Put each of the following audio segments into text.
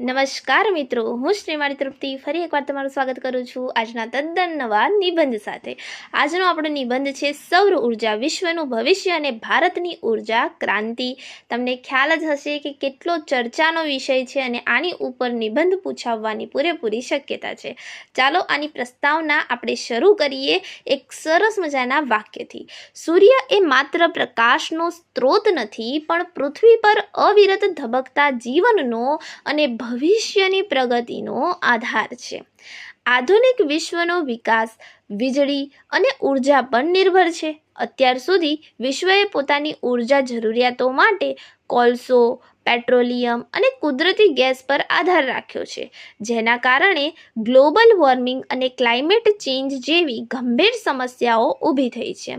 નમસ્કાર મિત્રો, હું શ્રીમાળી તરફથી ફરી એકવાર તમારું સ્વાગત કરું છું આજના તદ્દન નવા નિબંધ સાથે. આજનો આપણો નિબંધ છે સૌર ઉર્જા, વિશ્વનું ભવિષ્ય અને ભારતની ઉર્જા ક્રાંતિ. તમને ખ્યાલ જ હશે કે કેટલો ચર્ચાનો વિષય છે અને આની ઉપર નિબંધ પૂછાવવાની પૂરેપૂરી શક્યતા છે. ચાલો આની પ્રસ્તાવના આપણે શરૂ કરીએ એક સરસ મજાના વાક્યથી. સૂર્ય એ માત્ર પ્રકાશનો સ્ત્રોત નથી, પણ પૃથ્વી પર અવિરત ધબકતા જીવનનો અને ભવિષ્યની પ્રગતિનો આધાર છે. આધુનિક વિશ્વનો વિકાસ વીજળી અને ઉર્જા પર નિર્ભર છે. અત્યાર સુધી વિશ્વએ પોતાની ઉર્જા જરૂરિયાતો માટે કોલસો, પેટ્રોલિયમ અને કુદરતી ગેસ પર આધાર રાખ્યો છે, જેના કારણે ગ્લોબલ વોર્મિંગ અને ક્લાઇમેટ ચેન્જ જેવી ગંભીર સમસ્યાઓ ઊભી થઈ છે.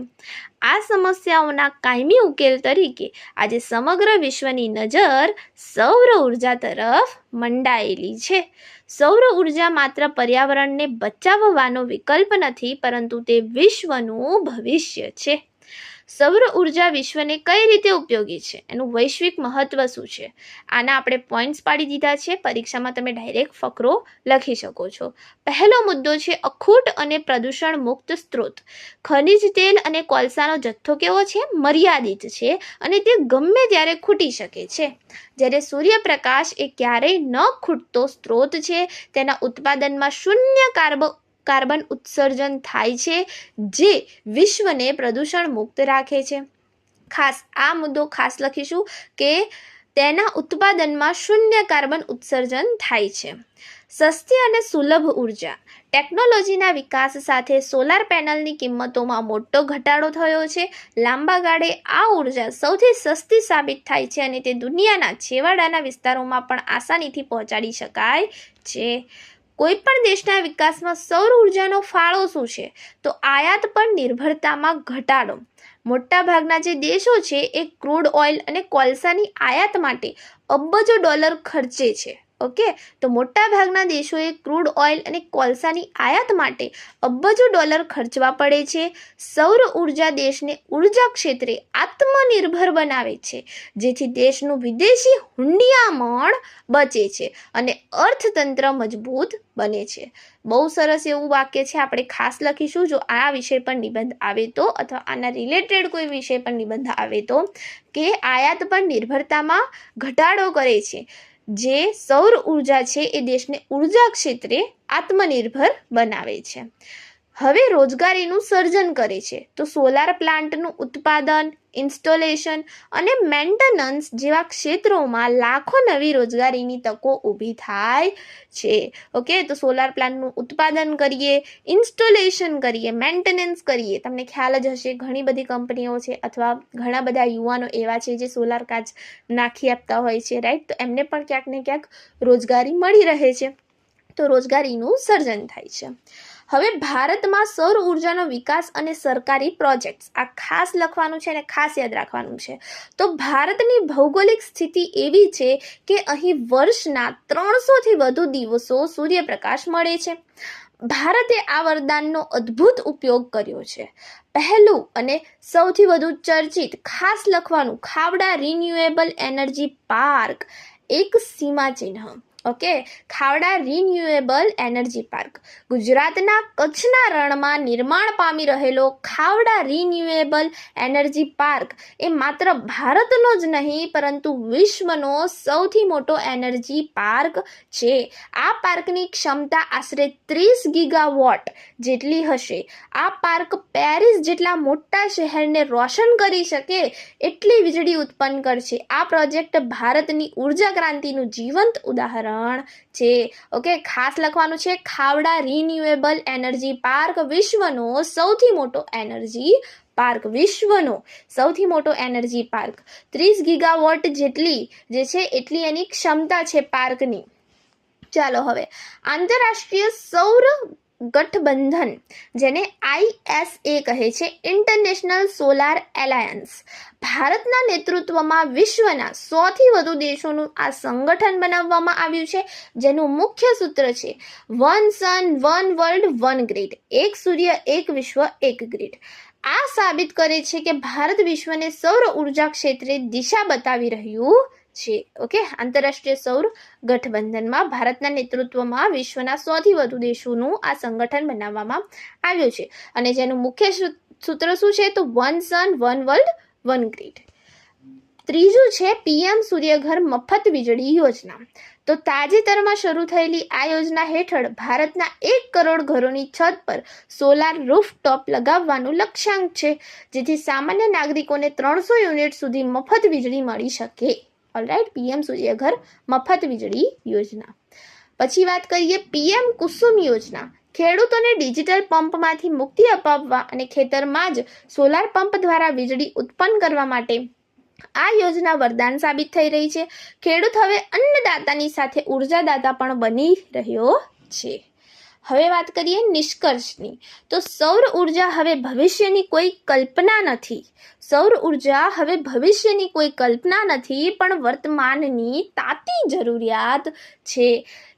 આ સમસ્યાઓના કાયમી ઉકેલ તરીકે આજે સમગ્ર વિશ્વની નજર સૌર ઉર્જા તરફ મંડાયેલી છે. સૌર ઉર્જા માત્ર પર્યાવરણને બચાવવાનો વિકલ્પ નથી, પરંતુ તે વિશ્વનું ભવિષ્ય છે. સૌર ઉર્જા વિશ્વને કઈ રીતે ઉપયોગી છે, એનું વૈશ્વિક મહત્વ શું છે, આના આપણે પોઈન્ટ્સ પાડી દીધા છે. પરીક્ષામાં તમે ડાયરેક્ટ ફકરો લખી શકો છો. પહેલો મુદ્દો છે અખૂટ અને પ્રદૂષણ મુક્ત સ્ત્રોત. ખનિજ તેલ અને કોલસાનો જથ્થો કેવો છે? મર્યાદિત છે અને તે ગમે ત્યારે ખૂટી શકે છે. જ્યારે સૂર્યપ્રકાશ એ ક્યારેય ન ખૂટતો સ્ત્રોત છે. તેના ઉત્પાદનમાં શૂન્ય કાર્બન ઉત્સર્જન થાય છે, જે વિશ્વને પ્રદૂષણ મુક્ત રાખે છે. ખાસ આ મુદ્દો ખાસ લખીશું કે તેના ઉત્પાદનમાં શૂન્ય કાર્બન ઉત્સર્જન થાય છે. સસ્તી અને સુલભ ઉર્જા. ટેકનોલોજીના વિકાસ સાથે સોલાર પેનલની કિંમતોમાં મોટો ઘટાડો થયો છે. લાંબા ગાળે આ ઉર્જા સૌથી સસ્તી સાબિત થાય છે અને તે દુનિયાના છેવાડાના વિસ્તારોમાં પણ આસાનીથી પહોંચાડી શકાય છે. કોઈપણ દેશના વિકાસમાં સૌર ઉર્જાનો ફાળો શું છે? તો આયાત પર નિર્ભરતામાં ઘટાડો. મોટાભાગના જે દેશો છે એ ક્રૂડ ઓઇલ અને કોલસાની આયાત માટે અબજો ડોલર ખર્ચે છે. ઓકે, તો મોટાભાગના દેશોએ ક્રૂડ ઓઇલ અને કોલસાની આયાત માટે અબજો ડોલર ખર્ચવા પડે છે. સૌર ઉર્જા દેશને ઉર્જા ક્ષેત્રે આત્મનિર્ભર બનાવે છે, જેથી દેશનું વિદેશી હુંડિયામણ બચે છે અને અર્થતંત્ર મજબૂત બને છે. બહુ સરસ એવું વાક્ય છે, આપણે ખાસ લખીશું જો આ વિષય પર નિબંધ આવે તો, અથવા આના રિલેટેડ કોઈ વિષય પર નિબંધ આવે તો, કે આયાત પર નિર્ભરતામાં ઘટાડો કરે છે. જે સૌર ઉર્જા છે એ દેશને ઉર્જા ક્ષેત્રે આત્મનિર્ભર બનાવે છે. હવે રોજગારીનું સર્જન કરે છે. તો સોલાર પ્લાન્ટનું ઉત્પાદન, ઇન્સ્ટોલેશન અને મેન્ટેનન્સ જેવા ક્ષેત્રોમાં લાખો નવી રોજગારીની તકો ઊભી થાય છે. ઓકે, તો સોલાર પ્લાન્ટનું ઉત્પાદન કરીએ, ઇન્સ્ટોલેશન કરીએ, મેન્ટેનન્સ કરીએ. તમને ખ્યાલ જ હશે ઘણી બધી કંપનીઓ છે અથવા ઘણા બધા યુવાનો એવા છે જે સોલાર કાચ નાખી આપતા હોય છે, રાઈટ? તો એમને પણ ક્યાંક ને ક્યાંક રોજગારી મળી રહે છે, તો રોજગારીનું સર્જન થાય છે. હવે ભારતમાં સૌર ઉર્જાનો વિકાસ અને સરકારી પ્રોજેક્ટ્સ, આ ખાસ લખવાનું છે અને ખાસ યાદ રાખવાનું છે. તો ભારતની ભૌગોલિક સ્થિતિ એવી છે કે અહીં વર્ષના 300થી વધુ દિવસો સૂર્યપ્રકાશ મળે છે. ભારતે આ વરદાનનો અદ્ભુત ઉપયોગ કર્યો છે. પહેલું અને સૌથી વધુ ચર્ચિત ખાસ લખવાનું, ખાવડા રિન્યુએબલ એનર્જી પાર્ક, એક સીમાચિહ્ન. Okay, Khavda renewable energy park ગુજરાતના કચ્છના રણમાં નિર્માણ પામી રહેલો ખાવડા રિન્યુએબલ એનર્જી પાર્ક એ માત્ર ભારતનો જ નહીં પરંતુ વિશ્વનો સૌથી મોટો એનર્જી પાર્ક છે. આ પાર્કની ક્ષમતા આશરે 30 ગીગાવોટ જેટલી હશે. આ પાર્ક પેરિસ જેટલા મોટા શહેરને રોશન કરી શકે એટલી વીજળી ઉત્પન્ન કરશે. આ પ્રોજેક્ટ ભારતની ઉર્જા ક્રાંતિનું જીવંત ઉદાહરણ છે. ઓકે, ખાસ લખવાનું છે ખાવડા રિન્યુએબલ એનર્જી પાર્ક વિશ્વનો સૌથી મોટો એનર્જી પાર્ક. વિશ્વનો સૌથી મોટો એનર્જી પાર્ક. 30 ગીગાવોટ જેટલી જે છે એટલી એની ક્ષમતા છે પાર્કની. ચાલો હવે આંતરરાષ્ટ્રીય સૌર ગઠબંધન, જેને ISA કહે છે, ઇન્ટરનેશનલ સોલાર એલાયન્સ. ભારતના નેતૃત્વમાં વિશ્વના 100થી વધુ દેશોનું આ સંગઠન બનાવવામાં આવ્યું છે, જેનું મુખ્ય સૂત્ર છે વન સન, વન વર્લ્ડ, વન ગ્રીડ. એક સૂર્ય, એક વિશ્વ, એક ગ્રીડ. આ સાબિત કરે છે કે ભારત વિશ્વને સૌર ઉર્જા ક્ષેત્રે દિશા બતાવી રહ્યું છે. ઓકે, આંતરરાષ્ટ્રીય સૌર ગઠબંધનમાં ભારતના નેતૃત્વમાં વિશ્વના 100થી વધુ દેશોનું આ સંગઠન બનાવવામાં આવ્યું છે અને જેનું મુખ્ય સૂત્ર શું છે તો વન સન વન વર્લ્ડ વન ગ્રીડ. ત્રીજું છે પીએમ સૂર્યઘર મફત વીજળી યોજના. તો તાજેતરમાં શરૂ થયેલી આ યોજના હેઠળ ભારતના 1 કરોડ ઘરોની છત પર સોલાર રૂફટોપ લગાવવાનું લક્ષ્યાંક છે, જેથી સામાન્ય નાગરિકોને 300 યુનિટ સુધી મફત વીજળી મળી શકે. ઓલરાઈટ, પીએમ સૂર્યઘર મફત વીજળી યોજના. પછી વાત કરીએ પીએમ કુસુમ યોજના. ખેડૂતોને ડિજિટલ પંપમાંથી મુક્તિ અપાવવા અને ખેતરમાં જ સોલાર પંપ દ્વારા વીજળી ઉત્પન્ન કરવા માટે આ યોજના વરદાન સાબિત થઈ રહી છે. ખેડૂત હવે અન્નદાતાની સાથે ઉર્જાદાતા પણ બની રહ્યો છે. હવે વાત કરીએ નિષ્કર્ષની. તો સૌર ઉર્જા હવે ભવિષ્યની કોઈ કલ્પના નથી. સૌર ઉર્જા હવે ભવિષ્યની કોઈ કલ્પના નથી, પણ વર્તમાનની તાતી જરૂરિયાત છે.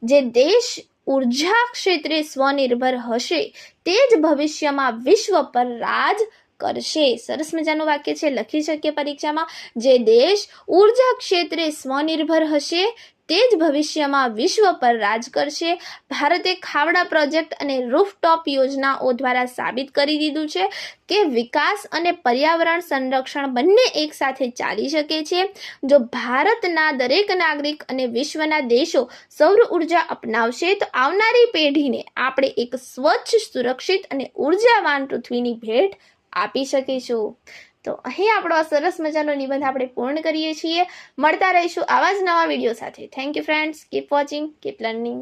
જે દેશ ઉર્જા ક્ષેત્રે સ્વનિર્ભર હશે તે જ ભવિષ્યમાં વિશ્વ પર રાજ કરશે. સરસ મજાનું વાક્ય છે, લખી શકીએ પરીક્ષામાં. જે દેશ ઉર્જા ક્ષેત્રે સ્વનિર્ભર હશે તે જ ભવિષ્યમાં વિશ્વ પર રાજ કરશે. ભારતે ખાવડા પ્રોજેક્ટ અને રૂફટોપ યોજનાઓ દ્વારા સાબિત કરી દીધું છે કે વિકાસ અને પર્યાવરણ સંરક્ષણ બંને એકસાથે ચાલી શકે છે. જો ભારતના દરેક નાગરિક અને વિશ્વના દેશો સૌર ઉર્જા અપનાવશે તો આવનારી પેઢીને આપણે એક સ્વચ્છ, સુરક્ષિત અને ઉર્જાવાન પૃથ્વીની ભેટ આપી શકીશું. તો અહીં આપણો આ સરસ મજાનો નિબંધ આપણે પૂર્ણ કરીએ છીએ. મળતા રહીશું આવા જ નવા વિડીયો સાથે. Thank you friends. Keep watching, keep learning.